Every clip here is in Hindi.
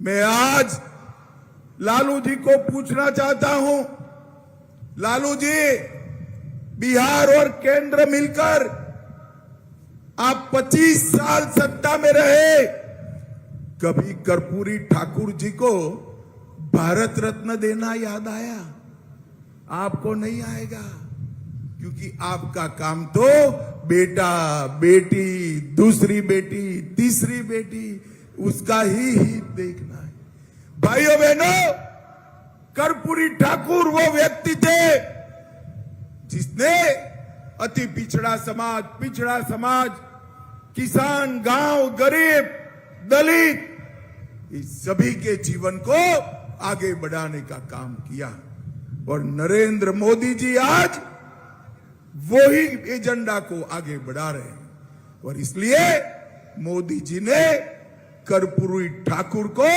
मैं आज लालू जी को पूछना चाहता हूं, लालू जी, बिहार और केंद्र मिलकर आप 25 साल सत्ता में रहे, कभी कर्पूरी ठाकुर जी को भारत रत्न देना याद आया? आपको नहीं आएगा, क्योंकि आपका काम तो बेटा, बेटी, दूसरी बेटी, तीसरी बेटी, उसका ही हित देखना है। भाइयों बहनों, कर्पूरी ठाकुर वो व्यक्ति थे जिसने अति पिछड़ा समाज, किसान, गांव, गरीब, दलित, इस सभी के जीवन को आगे बढ़ाने का काम किया। और नरेंद्र मोदी जी आज वही एजेंडा को आगे बढ़ा रहे हैं। और इसलिए मोदी जी ने कर्पूरी ठाकुर को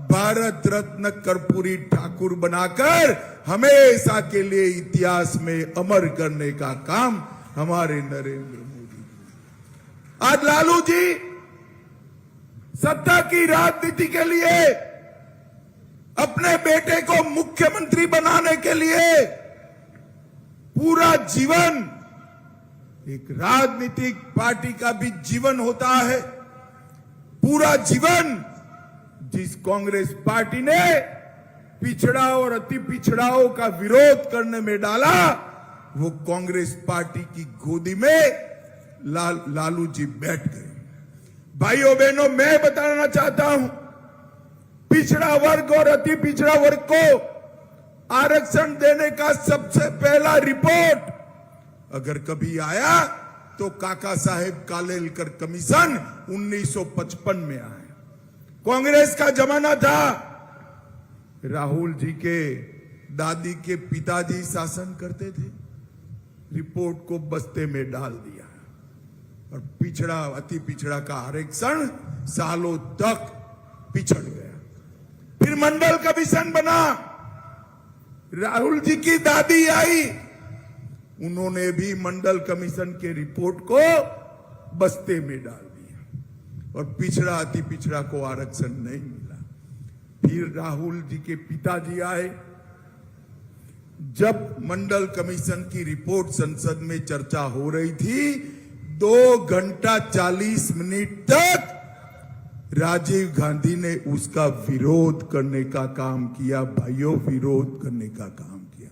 भारत रत्न कर्पूरी ठाकुर बनाकर हमेशा के लिए इतिहास में अमर करने का काम हमारे नरेंद्र मोदी जी। आज लालू जी सत्ता की राजनीति के लिए, अपने बेटे को मुख्यमंत्री बनाने के लिए पूरा जीवन, एक राजनीतिक पार्टी का भी जीवन होता है, पूरा जीवन जिस कांग्रेस पार्टी ने पिछड़ा और अति पिछड़ाओं का विरोध करने में डाला, वो कांग्रेस पार्टी की गोदी में लालू जी बैठ गए। भाइयों बहनों, मैं बताना चाहता हूं, पिछड़ा वर्ग और अति पिछड़ा वर्ग को आरक्षण देने का सबसे पहला रिपोर्ट अगर कभी आया तो काका साहेब कालेलकर कमीशन 1955 में आया। कांग्रेस का जमाना था, राहुल जी के दादी के पिताजी शासन करते थे, रिपोर्ट को बस्ते में डाल दिया और पिछड़ा, अति पिछड़ा का आरक्षण सालों तक पिछड़ गया। फिर मंडल कमीशन बना, राहुल जी की दादी आई, उन्होंने भी मंडल कमीशन के रिपोर्ट को बस्ते में डाल दिया और पिछड़ा, अति पिछड़ा को आरक्षण नहीं मिला। फिर राहुल जी के पिताजी आए, जब मंडल कमीशन की रिपोर्ट संसद में चर्चा हो रही थी, 2 घंटा 40 मिनट तक राजीव गांधी ने उसका विरोध करने का काम किया। भाइयों, विरोध करने का काम किया।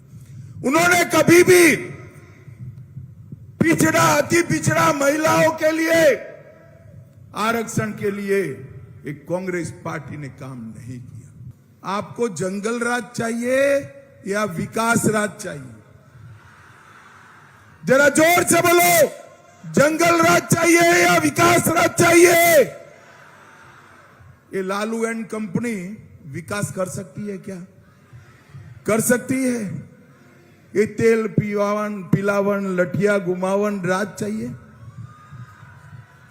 उन्होंने कभी भी पिछड़ा, अति पिछड़ा महिलाओं के लिए आरक्षण के लिए एक कांग्रेस पार्टी ने काम नहीं किया। आपको जंगल राज चाहिए या विकास राज चाहिए? जरा जोर से बोलो, जंगल राज चाहिए या विकास राज चाहिए? ये लालू एंड कंपनी विकास कर सकती है क्या? कर सकती है? ये तेल पिलावन, लठिया घुमावन राज चाहिए?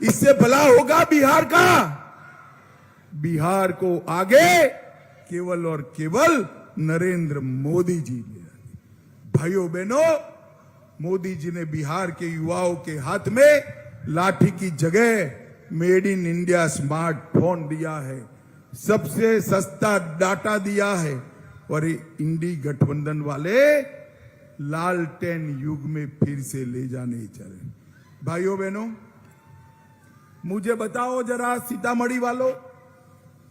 इससे भला होगा बिहार का? बिहार को आगे केवल और केवल नरेंद्र मोदी जी ने। भाइयों बहनों, मोदी जी ने बिहार के युवाओं के हाथ में लाठी की जगह मेड इन इंडिया स्मार्टफोन दिया है, सबसे सस्ता डाटा दिया है और इंडी गठबंधन वाले लालटेन युग में फिर से ले जाने चले। भाइयों बहनों, मुझे बताओ जरा, सीतामढ़ी वालों,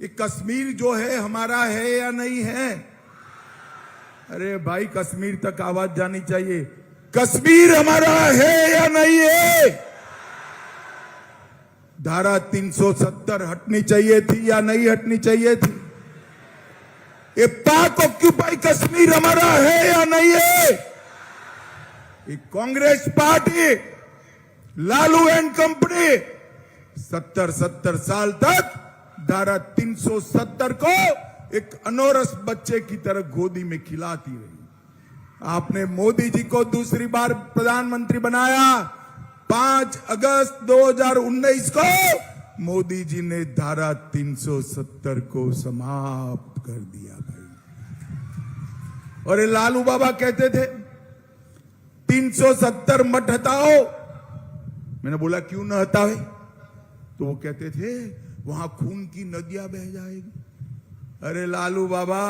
ये कश्मीर जो है हमारा है या नहीं है? अरे भाई, कश्मीर तक आवाज जानी चाहिए। कश्मीर हमारा है या नहीं है? धारा 370 हटनी चाहिए थी या नहीं हटनी चाहिए थी? ये पाक ऑक्यूपाई कश्मीर हमारा है या नहीं है? एक Congress party, Lalu and company 70 साल तक धारा 370 को एक अनोरस बच्चे की तरह गोदी में खिलाती रही। आपने मोदी जी को दूसरी बार प्रधानमंत्री बनाया। 5 अगस्त 2019 को मोदी जी ने धारा 370 को समाप्त कर दिया। भाई, और ये लालू बाबा कहते थे 370 मत हटाओ। मैंने बोला क्यों न हटावे? तो वो कहते थे वहां खून की नदियां बह जाएगी। अरे लालू बाबा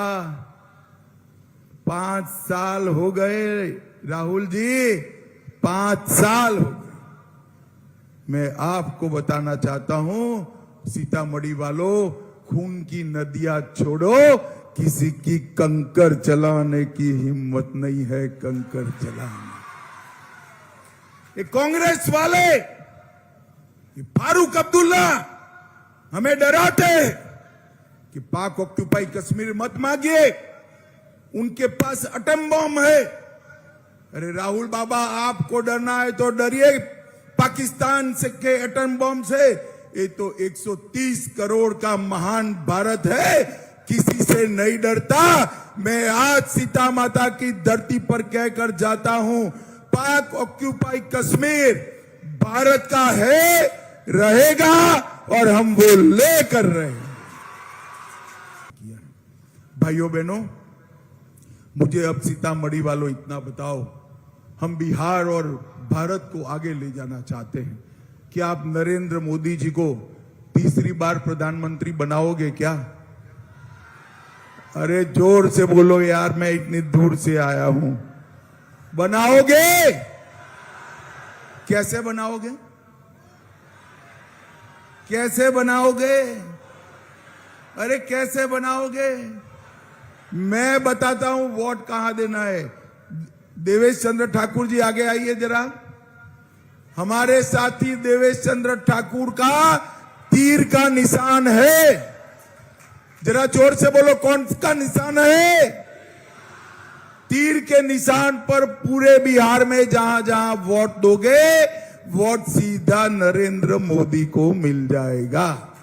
5 साल हो गए, राहुल जी 5 साल हो गए। मैं आपको बताना चाहता हूं, सीतामढ़ी वालों, खून की नदियां छोड़ो, किसी की कंकर चलाने की हिम्मत नहीं है। कंकर चलाने ये कांग्रेस वाले, ये फारूक अब्दुल्ला हमें डराते हैं कि पाक ऑक्यूपाई कश्मीर मत मांगिए, उनके पास एटम बम है। अरे राहुल बाबा, आपको डरना है तो डरिए पाकिस्तान से के एटम बम से। ये तो 130 करोड़ का महान भारत है, किसी से नहीं डरता। मैं आज सीता माता की धरती पर कहकर जाता हूं, पाक ऑक्यूपाई कश्मीर भारत का है, रहेगा, और हम वो लेकर रहे। भाइयों बहनों, मुझे अब सीतामढ़ी वालों इतना बताओ, हम बिहार और भारत को आगे ले जाना चाहते हैं। क्या आप नरेंद्र मोदी जी को तीसरी बार प्रधानमंत्री बनाओगे क्या? अरे जोर से बोलो यार, मैं इतनी दूर से आया हूं। बनाओगे? कैसे बनाओगे? कैसे बनाओगे? अरे कैसे बनाओगे? मैं बताता हूं वोट कहां देना है। देवेश चंद्र ठाकुर जी आगे आइए जरा। हमारे साथी देवेश चंद्र ठाकुर का तीर का निशान है, जरा जोर से बोलो, कौन का निशान है? तीर के निशान पर पूरे बिहार में जहां जहां वोट दोगे, वोट सीधा नरेंद्र मोदी को मिल जाएगा।